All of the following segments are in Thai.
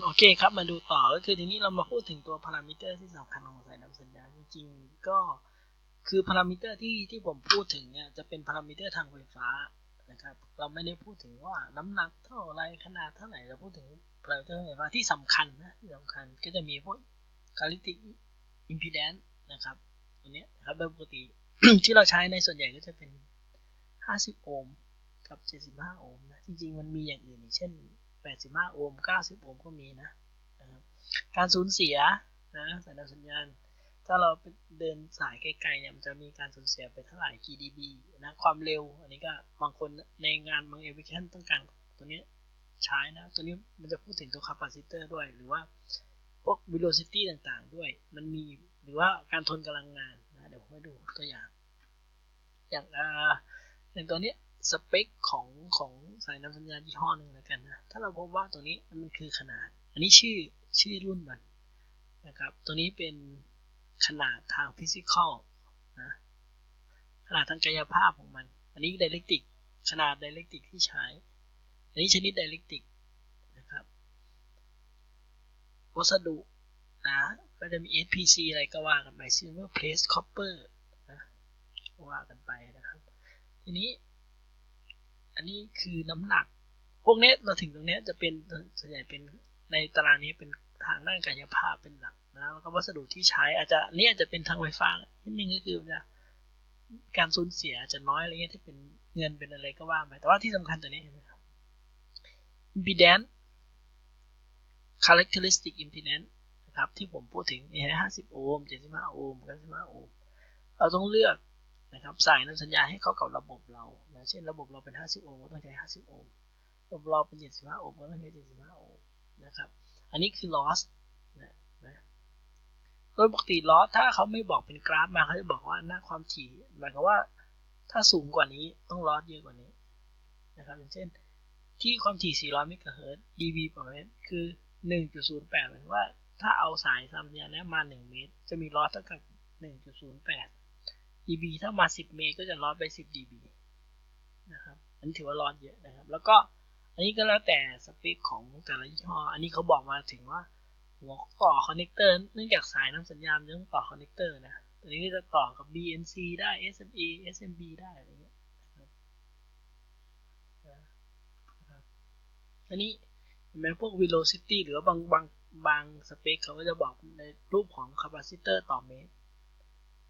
โอเคครับมาดูต่อก็คือทีนี้เรามาพูดถึงตัวพารามิเตอร์ที่สำคัญของสายนำสัญญาณจริงๆก็คือพารามิเตอร์ที่ผมพูดถึงเนี่ยจะเป็นพารามิเตอร์ทางไฟฟ้านะครับเราไม่ได้พูดถึงว่าน้ำหนักเท่าไรขนาดเท่าไหร่เราพูดถึงพารามิเตอร์ไฟฟ้าที่สำคัญนะที่สำคัญก็จะมีพวก Catalytic Impedance นะครับตัวนี้นะครับโดยปกติ ที่เราใช้ในส่วนใหญ่ก็จะเป็น50โอห์มกับ75โอห์มนะจริงๆมันมีอย่างอื่นเช่น85โอห์ม90โอห์มก็มีนะการสูญเสียนะสัญญาณถ้าเราเดินสายไกลๆเนี่ยมันจะมีการสูญเสียไปเท่าไหร่กี่ dB นะความเร็วอันนี้ก็บางคนในงานบางแอปพลิเคชันต้องการตัวนี้ใช้นะตัวนี้มันจะพูดถึงตัว capacitor ด้วยหรือว่าพวก velocity ต่างๆด้วยมันมีหรือว่าการทนกำลังงานนะเดี๋ยวผมให้ดูตัวอย่างอย่างตัวนี้สเปคของสายนำสัญญาณยี่ห้อหนึ่งแล้วกันนะถ้าเราพบว่าตัวนี้มันคือขนาดอันนี้ชื่อรุ่นมันนะครับตัวนี้เป็นขนาดทางฟิสิกอลนะขนาดทางกายภาพของมันอันนี้ไดเรกติกขนาดไดเรกติกที่ใช้อันนี้ชนิดไดเรกติกนะครับวัสดุนะก็จะมี SPC อะไรก็ว่ากันไป Silver Plate Copper นะว่ากันไปนะครับทีนี้อันนี้คือน้ำหนักพวกนี้เราถึงตรงนี้จะเป็นส่วนใหญ่เป็นในตารางนี้เป็นทางด้านกายภาพเป็นหลักนะแล้วก็วัสดุที่ใช้อาจจะเป็นทางไฟฟ้านิดนึงก็คือจะการสูญเสียจะน้อยอะไรเงี้ยที่เป็นเงินเป็นอะไรก็ว่าไปแต่ว่าที่สำคัญตัวนี้นะครับ impedance characteristic impedance นะครับที่ผมพูดถึง50โอห์ม75โอห์ม95โอห์มเราต้องเลือกนะครับสายนำสัญญาณให้เข้ากับระบบเรานะเช่นระบบเราเป็น50โอห์มก็ต้องใช้50โอห์มระบบเราเป็น75โอห์มก็ต้องใช้75โอห์มนะครับอันนี้คือ loss นะโดยปกติ loss ถ้าเขาไม่บอกเป็นกราฟมาเขาจะบอกว่าหน้าความถี่หมายความว่าถ้าสูงกว่านี้ต้อง loss เยอะกว่านี้นะครับอย่างเช่นที่ความถี่400เมกะเฮิรตซ์ dB ต่อเมตรคือ 1.08 หมายถึงว่าถ้าเอาสายสัญญาณนี้มา1เมตรจะมี loss เท่ากับ 1.08 dB ถ้ามา10เมตรก็จะลอสไป10 dB นะครับอันนี้ถือว่าลอสเยอะนะครับแล้วก็อันนี้ก็แล้วแต่สเปคของแต่ละยี่ห้ออันนี้เขาบอกมาถึงว่าหัวต่อคอนเนคเตอร์เนื่องจากสายน้ำสัญญาณต้องต่อคอนเนคเตอร์นะตัวนี้ก็จะต่อกับ BNC ได้ SMA SMB ได้อะไรเงี้ยอันนี้เป็นพวก velocity หรือว่าบางสเปคเขาก็จะบอกในรูปของ capacitor ต่อเมตร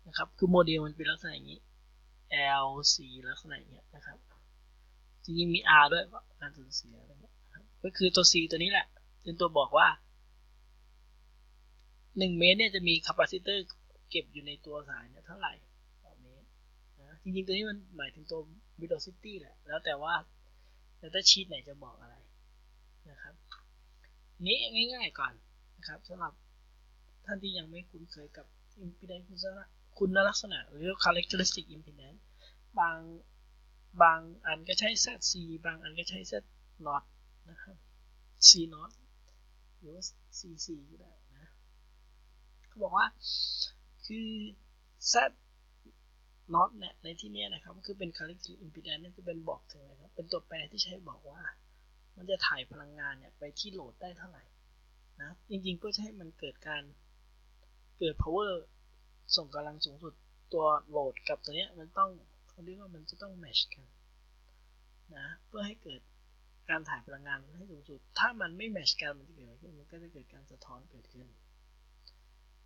นะครับคือโมเดลมันเป็นลักษณะอย่างนี้ LC ลักษณะอย่างเงี้ยนะครับจริงๆมี R ด้วยการสูญเสียอะไรเงี้ยก็คือตัว C ตัวนี้แหละเป็นตัวบอกว่า1เมตรเนี่ยจะมี capacitor เก็บอยู่ในตัวสายเนี่ยเท่าไหร่ต่อเมตรนะจริงๆตัวนี้มันหมายถึงตัว velocity แหละแล้วแต่ว่าdata sheet ไหนจะบอกอะไรนะครับนี้ง่ายๆก่อนนะครับสำหรับท่านที่ยังไม่คุ้นเคยกับ impedance คุณลักษณะหรือ characteristic impedance บางอันก็ใช้ ZC บางอันก็ใช้ Z not นะครับ C not หรือว่า CC ก็ได้นะเขาบอกว่าคือ Z not เนี่ยในที่นี้นะครับก็คือเป็น characteristic impedance นั่นคือเป็นบอกถึงนะครับเป็นตัวแปรที่ใช้บอกว่ามันจะถ่ายพลังงานเนี่ยไปที่โหลดได้เท่าไหร่นะจริงๆเพื่อให้มันเกิด power ส่งกำลังสูงสุดตัวโหลดกับตัวนี้มันต้องเขาเรียกว่ามันจะต้อง match กันนะเพื่อให้เกิดการถ่ายพลังงานให้สูงสุดถ้ามันไม่ match กันมันจะเกิดอะไรขึ้นมันก็จะเกิดการสะท้อนเกิดขึ้น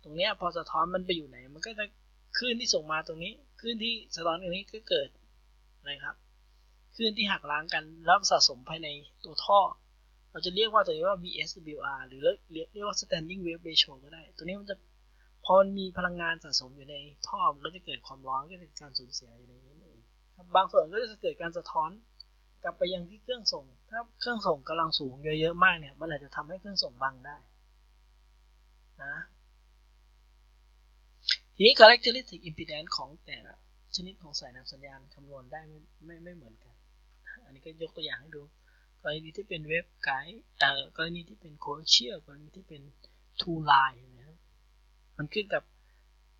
ตรงนี้พอสะท้อนมันไปอยู่ไหนมันก็จะคลื่นที่ส่งมาตรงนี้คลื่นที่สะท้อนตรงนี้ก็เกิดอะไรครับคลื่นที่หักล้างกันแล้วสะสมภายในตัวท่อเราจะเรียกว่าตัวนี้ว่า VSWR หรือเรียกว่า standing wave ratio ก็ได้ตัวนี้มันจะพอมีพลังงานสะสมอยู่ในท่อมันก็จะเกิดความร้อนก็จะเกิดการสูญเสียอยู่ในนี้เองบางส่วนก็จะเกิดการสะท้อนกลับไปยังที่เครื่องส่งถ้าเครื่องส่งกำลังสูงเยอะๆมากเนี่ยมันอาจจะทำให้เครื่องส่งบังได้นะทีนี้ characteristic impedance ของแต่ละชนิดของสายนำสัญญาณคำนวณได้ไม่เหมือนกันอันนี้ก็ยกตัวอย่างให้ดูกรณีที่เป็นเว็บไกด์กรณีที่เป็นโคเชียลกรณีที่เป็นทูไลน์นะครับมันขึ้นกับ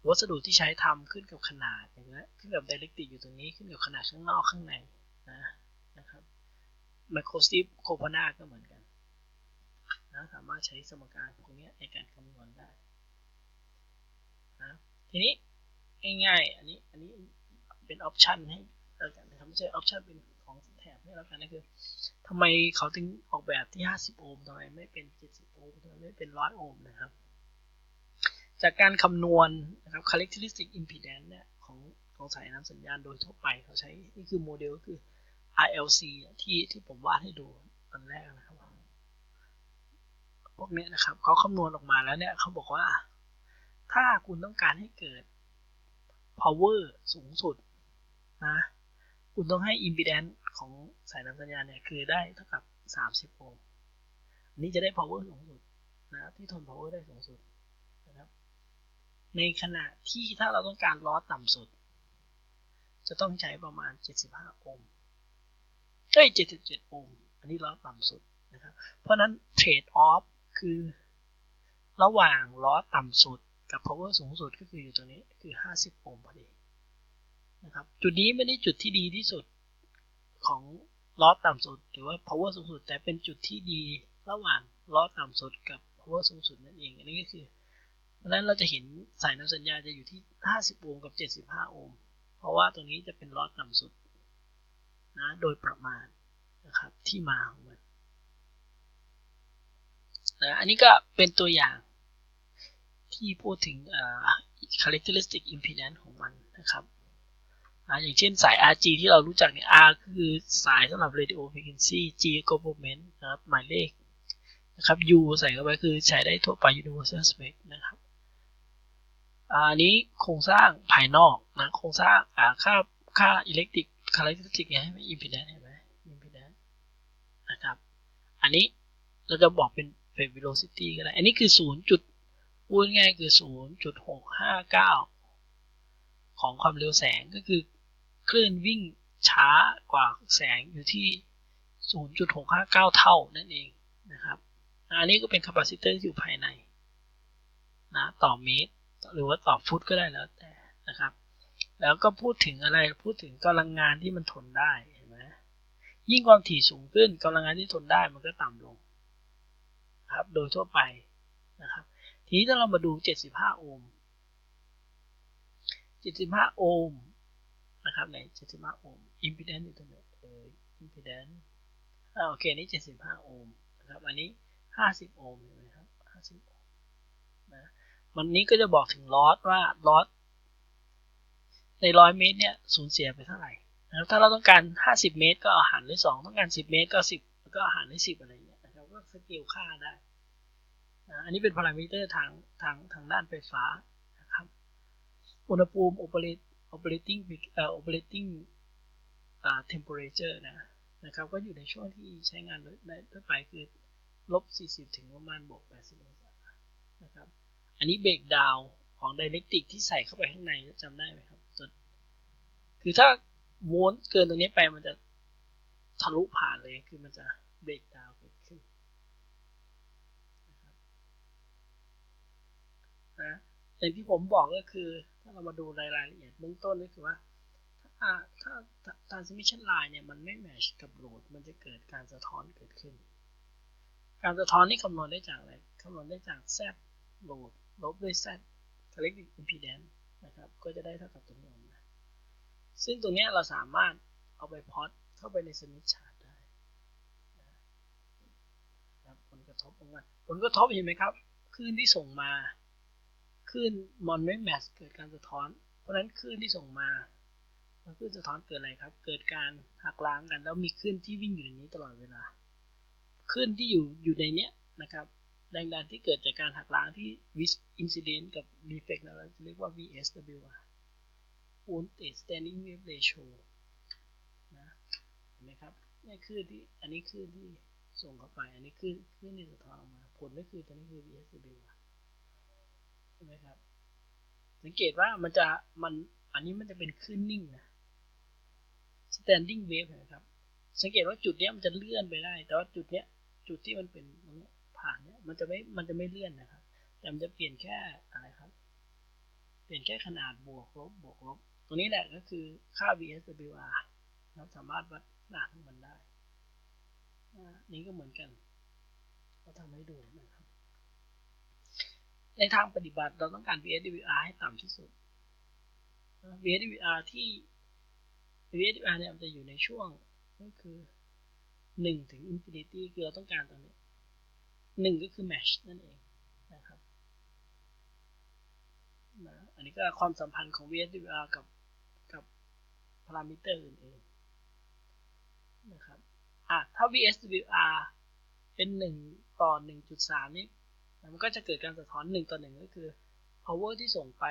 วัสดุที่ใช้ทำขึ้นกับขนาดอย่างเงี้ยขึ้นกับไดเรกติกอยู่ตรงนี้ขึ้นกับขนาดข้างนอกข้างในนะครับไมโครสตริปโคพานาก็เหมือนกันนะ สามารถใช้สมการตรงนี้ในการคำนวณได้นะทีนี้ง่ายๆอันนี้เป็นออปชันให้แล้วกันนะครับไม่ใช่ออปชันเป็นของแถบให้แล้วกันนะคือทำไมเขาถึงออกแบบที่50โอห์มทำไมไม่เป็น70โอห์มทำไมไม่เป็น100โอห์มนะครับจากการคำนวณนะครับ characteristic impedance เนี่ยของสายน้ำสัญญาณโดยทั่วไปเขาใช้นี่คือโมเดลก็คือ RLC ที่ผมวาดให้ดูตอนแรกนะครับพวกนี้นะครับเขาคำนวณออกมาแล้วเนี่ยเขาบอกว่าถ้าคุณต้องการให้เกิด power สูงสุดนะคุณต้องให้ impedance ของสายน้ำสัญญาณเนี่ยคือได้เท่ากับ30โอห์มอันนี้จะได้ power สูงสุดนะที่ทน power ได้สูงสุดนะครับในขณะที่ถ้าเราต้องการลอสต่ำสุดจะต้องใช้ประมาณ75โอห์ม77โอห์มอันนี้ลอสต่ำสุดนะครับเพราะนั้นเทรดออฟคือระหว่างลอสต่ำสุดกับ power สูงสุดก็คืออยู่ตรงนี้คือ50โอห์มพอดีนะครับจุดนี้ไม่ได้จุดที่ดีที่สุดของลอสต่ำสุดหรือว่า power สูงสุดแต่เป็นจุดที่ดีระหว่างลอสต่ำสุดกับ power สูงสุดนั่นเองอันนี้ก็คือเพราะนั้นเราจะเห็นสายน้ำสัญญาณจะอยู่ที่50โอห์มกับ75โอห์มเพราะว่าตรงนี้จะเป็นลอสต่ำสุดนะโดยประมาณนะครับที่มาของมันนะอันนี้ก็เป็นตัวอย่างที่พูดถึงcharacteristic impedance ของมันนะครับอย่างเช่นสาย RG ที่เรารู้จักเนี่ย R คือสายสำหรับ radio frequency G complement นะครับหมายเลขนะครับ U ใส่เข้าไปคือใช้ได้ทั่วไป universal spec นะครับอันนี้โครงสร้างภายนอกนะโครงสร้างค่า electric characteristic เนี่ย impedance เห็นไหม impedance นะครับอันนี้เราจะบอกเป็น phase velocity ก็ได้อันนี้คือพูดง่ายคือ 0.659 ของความเร็วแสงก็คือคลื่นวิ่งช้ากว่าแสงอยู่ที่ 0.659 เท่านั่นเองนะครับอันนี้ก็เป็นคาปาซิเตอร์ที่อยู่ภายในนะต่อเมตรหรือว่าต่อฟุตก็ได้แล้วแต่นะครับแล้วก็พูดถึงอะไรพูดถึงกำลังงานที่มันทนได้เห็นไหมยิ่งความถี่สูงขึ้นกำลังงานที่ทนได้มันก็ต่ำลงครับโดยทั่วไปนะครับทีนี้ถ้าเรามาดู75โอห์ม75โอห์มนะครับไหน75โอห์ม impedance อยู่ตรงไหนimpedance โอเคนี่75โอห์มนะครับอันนี้50โอห์มเห็นไหมครับ50โอห์มนะวันนี้ก็จะบอกถึงลอสว่าลอสใน100เมตรเนี่ยสูญเสียไปเท่าไหร่นะครับถ้าเราต้องการ50เมตรก็หารด้วย2ต้องการ10เมตรก็10แล้วก็หารด้วย10อะไรอย่างเงี้ยนะครับก็สเกลค่าได้อันนี้เป็นพารามิเตอร์ทางด้านไฟฟ้านะครับอุณหภูมิ operating temperature นะครับก็อยู่ในช่วงที่ใช้งานได้ทั่วไปคือ-40ถึงประมาณ-80องศานะครับอันนี้เบรกดาวน์ของไดเรกติกที่ใส่เข้าไปข้างในจำได้ไหมครับคือถ้าโวลต์เกินตรงนี้ไปมันจะทะลุผ่านเลยคือมันจะเบรกดาวน์เกิดขึ้นนะอย่างที่ผมบอกก็คือถ้าเรามาดูรายละเอียดเบื้องต้นก็คือว่าถ้า transmission line เนี่ยมันไม่แมชกับโหลดมันจะเกิดการสะท้อนเกิดขึ้นการสะท้อนนี่คำนวณได้จากอะไรคำนวณได้จาก Z โหลดลบด้วย Z characteristic impedance นะครับก็จะได้เท่ากับตัวนี้ออกมาซึ่งตัวนี้เราสามารถเอาไปพล็อตเข้าไปในสมิธชาร์ตได้นะครับผลกระทบเห็นไหมครับคลื่นที่ส่งมาคลื่นมันไม่แมชเกิดการสะท้อนเพราะฉะนั้นคลื่นที่ส่งมาคลื่นสะท้อนเกิดอะไรครับเกิดการหักล้างกันแล้วมีคลื่นที่วิ่งอยู่ในนี้ตลอดเวลาคลื่นที่อยู่ในนี้นะครับแรงดันที่เกิดจากการหักล้างที่ incident กับ reflect เราจะเรียกว่า VSWR voltage standing wave ratio นะเห็นไหมครับนี่คลื่นที่อันนี้คลื่นที่ส่งเข้าไปอันนี้คลื่นที่สะท้อนออกมาผลก็คือตัวนี้คือ VSWR ใช่ไหมครับสังเกตว่าอันนี้มันจะเป็นคลื่นนิ่งนะ standing wave นะครับสังเกตว่าจุดนี้มันจะเลื่อนไปได้แต่ว่าจุดที่มันเป็นตรงนี้ผ่านเนี่ยมันจะไม่เลื่อนนะครับแต่มันจะเปลี่ยนแค่อะไรครับเปลี่ยนแค่ขนาดบวกลบตรงนี้แหละก็คือค่า VSWR เราสามารถวัดขนาดของมันได้นี่ก็เหมือนกัน เราทำให้ดูนะครับในทางปฏิบัติเราต้องการ VSWR ให้ต่ำที่สุด VSWR ที่ VSWR เนี่ยมันจะอยู่ในช่วงก็คือ1ถึง Infinity คือเราต้องการตรงนี้1ก็คือ Match นั่นเองนะครับนะอันนี้ก็ความสัมพันธ์ของ VSWR กับพารามิเตอร์อื่นๆนะครับถ้า VSWR เป็น1ต่อ 1.3 นี่มันก็จะเกิดการสะท้อน1ต่อ1ก็คือ power ที่ส่งไป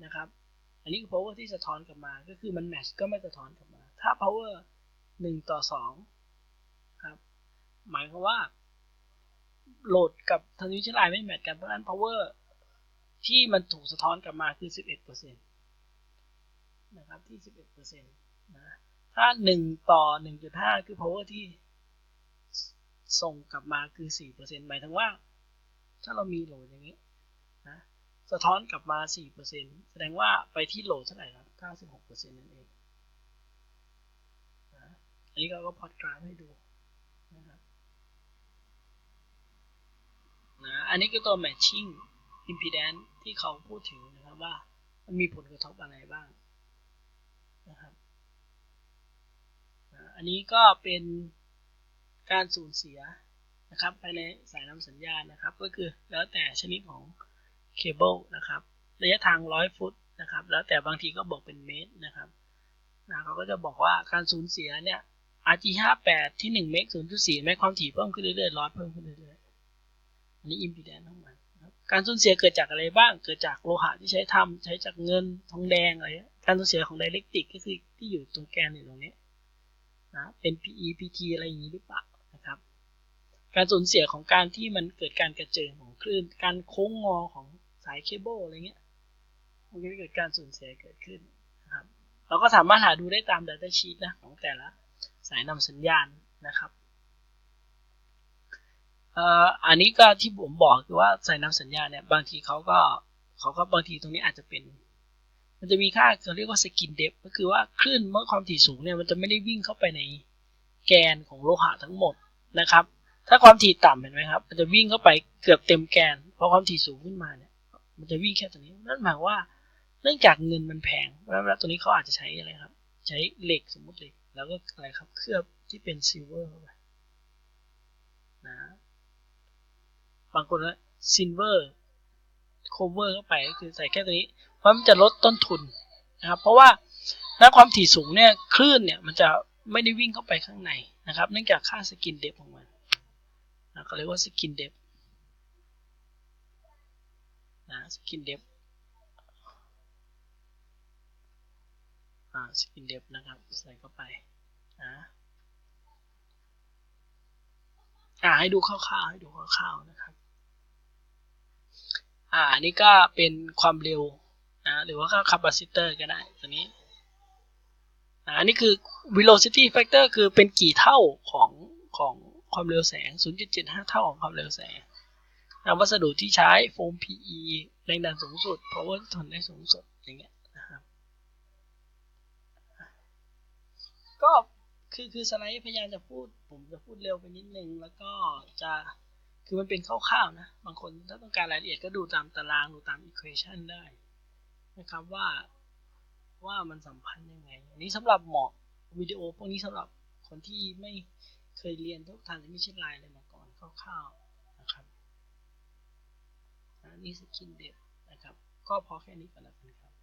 นะครับอันนี้คือ power ที่สะท้อนกลับมาก็คือมัน match ก็ไม่สะท้อนกลับมาถ้า power 1ต่อ2ครับหมายความว่าโหลดกับ transmission line ไม่แมทกันเพราะฉะนั้น power ที่มันถูกสะท้อนกลับมาคือ 11% นะครับที่ 11% นะถ้า1ต่อ 1.5 คือ power ที่ส่งกลับมาคือ 4% หมายถึงว่าถ้าเรามีโหลดอย่างนี้นะสะท้อนกลับมา 4% แสดงว่าไปที่โหลดเท่าไหร่ครับ 96% นั่นเองนะอันนี้เราก็พอดกราฟให้ดูนะครับนะอันนี้คือตัว matching impedance ที่เขาพูดถึงนะครับว่ามันมีผลกระทบอะไรบ้างนะครับอันนี้ก็เป็นการสูญเสียนะครับภายในสายนำสัญญาณนะครับก็คือแล้วแต่ชนิดของเคเบิลนะครับระยะทาง100 ฟุตนะครับแล้วแต่บางทีก็บอกเป็นเมตรนะครับเขาก็จะบอกว่าการสูญเสียเนี่ย RG58 ที่1เมก 0.4 เมกความถี่เพิ่มขึ้นเรื่อยๆลอสเพิ่มขึ้นเรื่อยๆอันนี้ impedance ทั้งหมดการสูญเสียเกิดจากอะไรบ้างเกิดจากโลหะที่ใช้ทำใช้จากเงินทองแดงอะไรการสูญเสียของไดเรกติกก็คือที่อยู่ตรงแกนอยู่ตรงนี้นะเป็น PE PT อะไรอย่างนี้หรือเปล่านะครับการสูญเสียของการที่มันเกิดการกระเจิงของคลื่นการโค้งงอของสายเคเบิลอะไรเงี้ยมันก็จะเกิดการสูญเสียเกิดขึ้นนะครับเราก็สามารถหาดูได้ตาม Data Sheet นะของแต่ละสายนำสัญญาณนะครับอันนี้ก็ที่ผมบอกคือว่าสายนำสัญญาณเนี่ยบางทีเขาก็บางทีตรงนี้อาจจะเป็นมันจะมีค่าเขาเรียกว่าสกินเดปก็คือว่าคลื่นเมื่อความถี่สูงเนี่ยมันจะไม่ได้วิ่งเข้าไปในแกนของโลหะทั้งหมดนะครับถ้าความถี่ต่ำเห็นไหมครับมันจะวิ่งเข้าไปเกือบเต็มแกนเพราะความถี่สูงขึ้นมาเนี่ยมันจะวิ่งแค่ตรงนี้นั่นหมายว่าเนื่องจากเงินมันแพงแล้วตัวนี้เขาอาจจะใช้อะไรครับใช้เหล็กสมมติเหล็กแล้วก็อะไรครับเคลือบที่เป็นซิลเวอร์เข้าไปนะบางคนก็ซิลเวอร์โคเวอร์เข้าไปก็คือใส่แค่ตัวนี้เพราะมันจะลดต้นทุนนะครับเพราะว่าณความถี่สูงเนี่ยคลื่นเนี่ยมันจะไม่ได้วิ่งเข้าไปข้างในนะครับเนื่องจากค่าสกินเดปของมันเขาเรียกว่าสกินเดปนะสกินเดปสกินเดปนะครับใส่เข้าไปนะให้ดูคร่าวๆนะครับอันนี้ก็เป็นความเร็วนะหรือว่าค่าคาปาซิเตอร์ก็ได้ตัวนี้อันนี้คือ velocity factor คือเป็นกี่เท่าของความเร็วแสง 0.75 เท่าของความเร็วแสงวัสดุที่ใช้โฟม PE แรงดันสูงสุด power ทนได้สูงสุดอย่างเงี้ยนะครับก็คือสไลด์พยายามจะพูดผมจะพูดเร็วไปนิดนึงแล้วก็จะคือมันเป็นคร่าวๆนะบางคนถ้าต้องการรายละเอียดก็ดูตามตารางดูตาม equation ได้นะครับว่ามันสัมพันธ์ยังไงอันนี้สำหรับเหมาะวิดีโอพวกนี้สำหรับคนที่ไม่เคยเรียนทุกทางที่ไม่ใช่ลายอะไรมาก่อนคร่าวๆนะครับนี่สกินเด็ดนะครับก็พอแค่นี้ก่อนแล้วกันครับ